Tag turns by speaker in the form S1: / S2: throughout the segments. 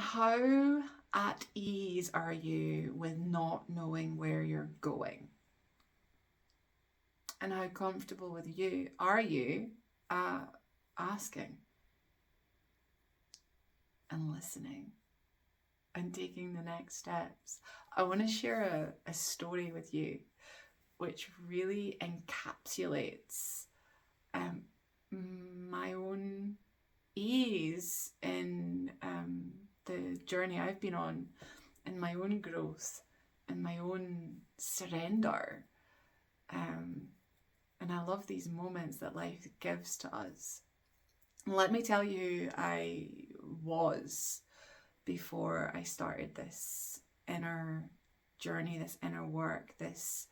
S1: How at ease are you with not knowing where you're going? And how comfortable with you are you asking and listening and taking the next steps? I want to share a story with you which really encapsulates um, my own ease in the journey I've been on, and my own growth and my own surrender. And I love these moments that life gives to us. Let me tell you who I was before I started this inner journey, this inner work, this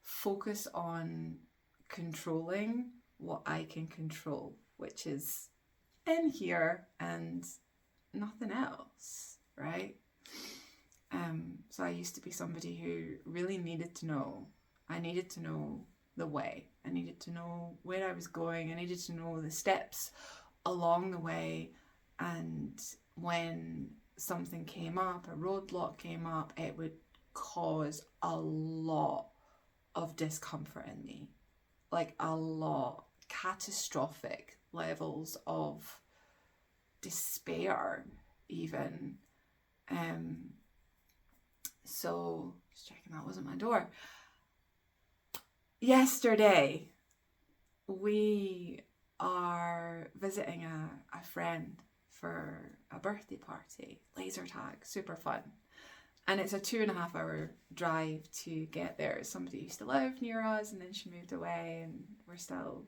S1: focus on controlling what I can control, which is in here and nothing else, right? So I used to be somebody who really needed to know. I needed to know the way. I needed to know where I was going. I needed to know the steps along the way. And when something came up, a roadblock came up, it would cause a lot of discomfort in me. Like a lot. Catastrophic levels of despair even. So just checking that wasn't my door. Yesterday we are visiting a friend for a birthday party, laser tag, super fun. And it's a 2.5 hour drive to get there. Somebody used to live near us and then she moved away, and we're still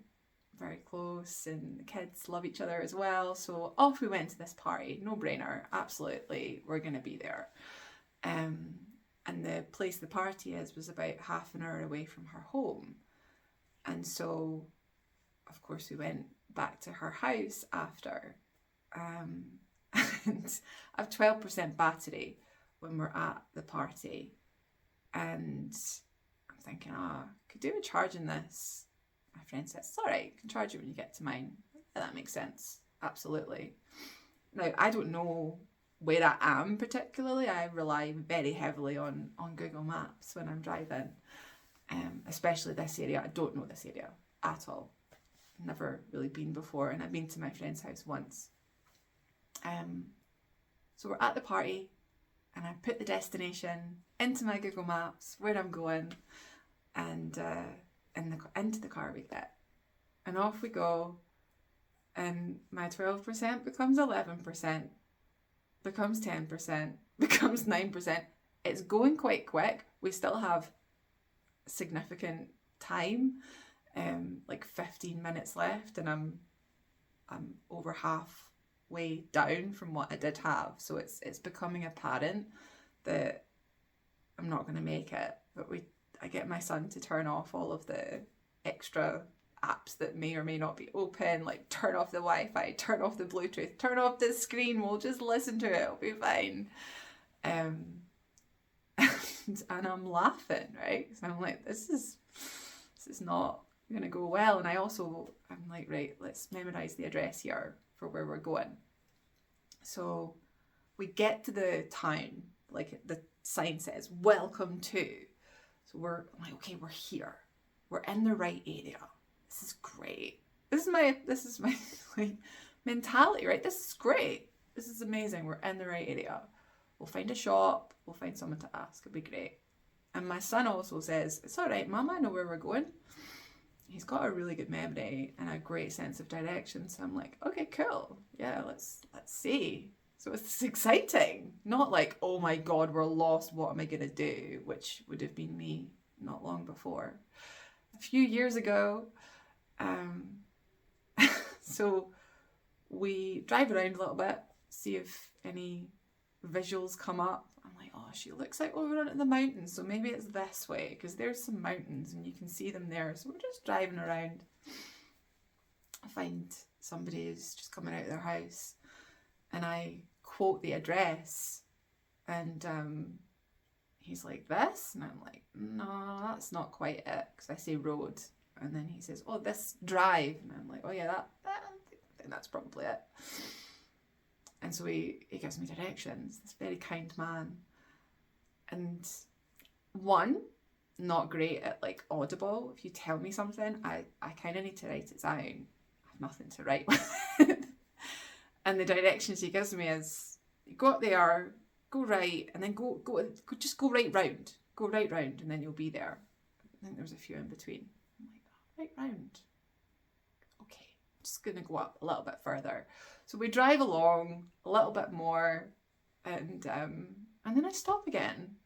S1: very close, and the kids love each other as well. So off we went to this party, no brainer, absolutely, we're going to be there. And the place the party is was about half an hour away from her home. And so, of course, we went back to her house after. And I have 12% battery when we're at the party. And I'm thinking, could do with charging this. My friend says, it's all right, you can charge it when you get to mine. Yeah, that makes sense. Absolutely. Now, I don't know where I am particularly. I rely very heavily on Google Maps when I'm driving, especially this area. I don't know this area at all. Never really been before, and I've been to my friend's house once. So we're at the party, and I put the destination into my Google Maps, where I'm going, and into the car we get. And off we go, and my 12% becomes 11%, becomes 10%, becomes 9%. It's going quite quick. We still have significant time, like 15 minutes left, and I'm over halfway down from what I did have. So it's becoming apparent that I'm not going to make it. But I get my son to turn off all of the extra apps that may or may not be open, like turn off the Wi-Fi, turn off the Bluetooth, turn off the screen, we'll just listen to it, it'll be fine. And I'm laughing, right? So I'm like, this is not gonna go well. And I'm like, right, let's memorize the address here for where we're going. So we get to the town, like the sign says, welcome to. So we're like, okay, we're here. We're in the right area. This is great. This is my like mentality, right? This is great. This is amazing. We're in the right area. We'll find a shop. We'll find someone to ask. It'll be great. And my son also says, it's all right, Mum, I know where we're going. He's got a really good memory and a great sense of direction. So I'm like, okay, cool. Yeah, let's see. So it's exciting. Not like, oh my God, we're lost. What am I going to do? Which would have been me not long before. A few years ago. So we drive around a little bit, see if any visuals come up. I'm like, oh, she looks like we're on the mountains, so maybe it's this way, because there's some mountains and you can see them there. So we're just driving around. I find somebody who's just coming out of their house, and I quote the address, and he's like, this? And I'm like, no, that's not quite it, because I say road. And then he says, oh, this drive. And I'm like, oh yeah, I think that's probably it. And so he gives me directions, this very kind man. And one, not great at like audible. If you tell me something, I kind of need to write it down. I have nothing to write with. And the directions he gives me is, you go up there, go right, and then just go right round. Go right round, and then you'll be there. I think there was a few in between. I'm like, oh, right round. Okay, I'm just going to go up a little bit further. So we drive along a little bit more, and then I stop again,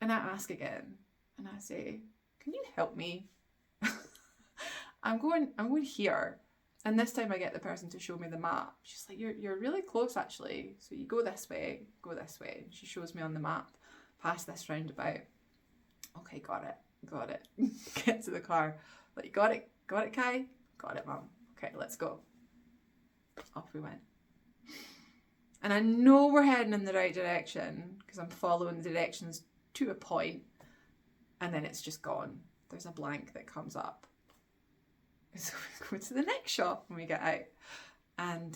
S1: and I ask again, and I say, can you help me? I'm going here. And this time I get the person to show me the map. She's like, you're really close actually. So you go this way. She shows me on the map, past this roundabout. Okay, got it. Get to the car. Like, got it, Kai? Got it, Mum. Okay, let's go. Off we went. And I know we're heading in the right direction because I'm following the directions to a point, and then it's just gone. There's a blank that comes up. So we go to the next shop when we get out, and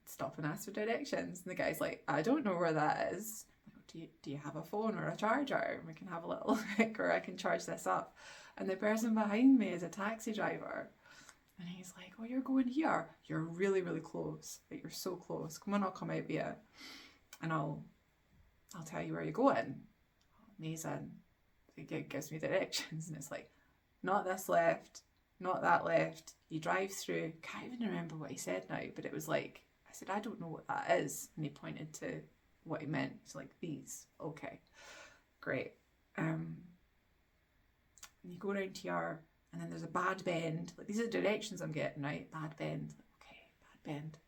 S1: stop and ask for directions. And the guy's like, I don't know where that is. Do you have a phone or a charger? We can have a little look, or I can charge this up. And the person behind me is a taxi driver. And he's like, oh, you're going here. You're really, really close. Like, you're so close. Come on, I'll come out with you. And I'll tell you where you're going. Amazing. It gives me directions. And it's like, not this left, not that left. You drive through. Can't even remember what he said now. But it was like, I said, I don't know what that is. And he pointed to what he meant. It's like, these. Okay, great. And you go around here, and then there's a bad bend. Like, these are the directions I'm getting, right? Bad bend. Okay, bad bend.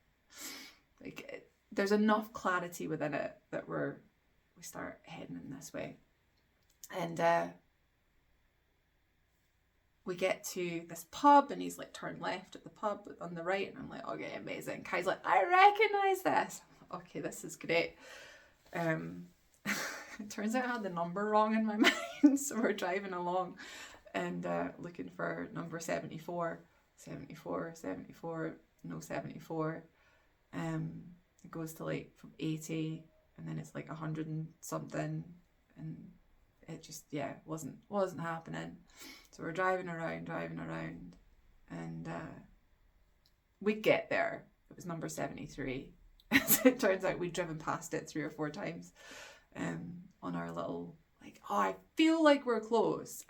S1: Like, there's enough clarity within it that we start heading in this way. And we get to this pub, and he's like, turn left at the pub on the right. And I'm like, okay, amazing. Kai's like, I recognise this. Like, okay, this is great. It turns out I had the number wrong in my mind. So we're driving along and looking for number 74. 74, no 74. It goes to like from 80, and then it's like 100 and something, and it just, yeah, wasn't happening. So we're driving around, and we get there. It was number 73. It turns out we'd driven past it 3 or 4 times on our little, like, oh, I feel like we're close.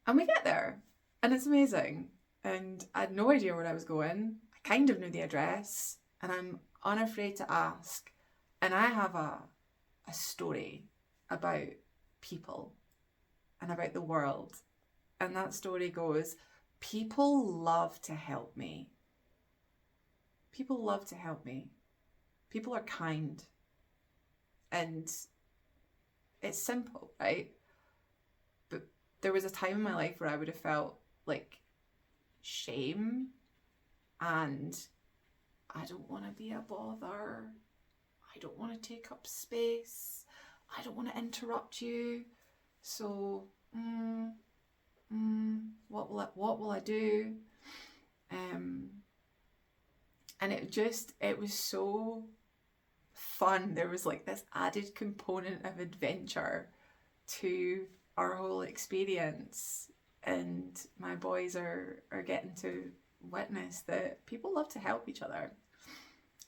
S1: And we get there, and it's amazing. And I had no idea where I was going. I kind of knew the address, and I'm unafraid to ask. And I have a story about people and about the world. And that story goes, people love to help me. People love to help me. People are kind. And it's simple, right? But there was a time in my life where I would have felt like shame and I don't want to be a bother. I don't want to take up space. I don't want to interrupt you. So, what will I do? And it was so fun. There was like this added component of adventure to our whole experience. And my boys are getting to witness that people love to help each other.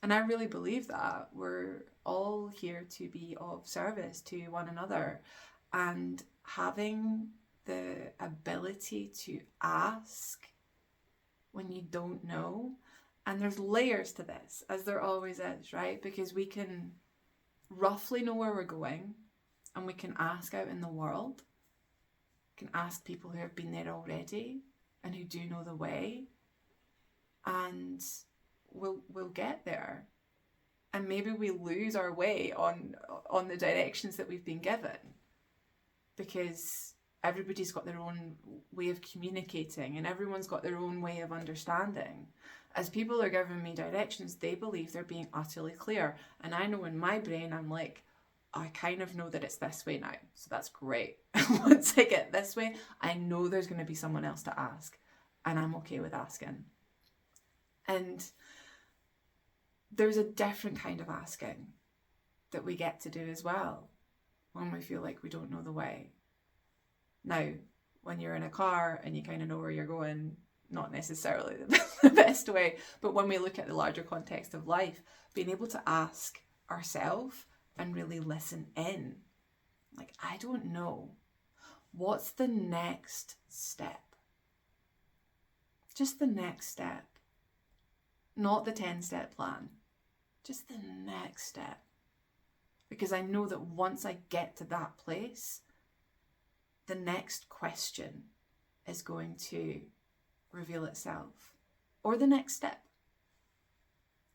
S1: And I really believe that we're all here to be of service to one another, and having the ability to ask when you don't know. And there's layers to this, as there always is, right? Because we can roughly know where we're going, and we can ask out in the world. We can ask people who have been there already and who do know the way, and we'll get there. And maybe we lose our way on the directions that we've been given, because everybody's got their own way of communicating, and everyone's got their own way of understanding. As people are giving me directions, they believe they're being utterly clear. And I know in my brain, I'm like, I kind of know that it's this way now. So that's great. Once I get this way, I know there's going to be someone else to ask. And I'm okay with asking. And there's a different kind of asking that we get to do as well when we feel like we don't know the way. Now, when you're in a car and you kind of know where you're going, not necessarily the best way, but when we look at the larger context of life, being able to ask ourselves and really listen in, like, I don't know, what's the next step? Just the next step, not the 10-step plan, just the next step. Because I know that once I get to that place, the next question is going to reveal itself, or the next step.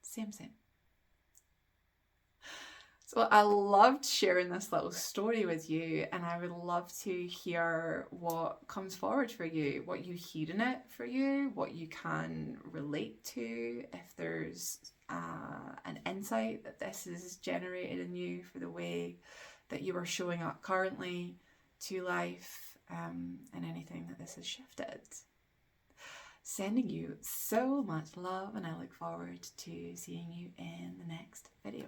S1: Same. So I loved sharing this little story with you, and I would love to hear what comes forward for you, what you hear in it for you, what you can relate to, if there's an insight that this has generated in you for the way that you are showing up currently to life, and anything that this has shifted. Sending you so much love, and I look forward to seeing you in the next video.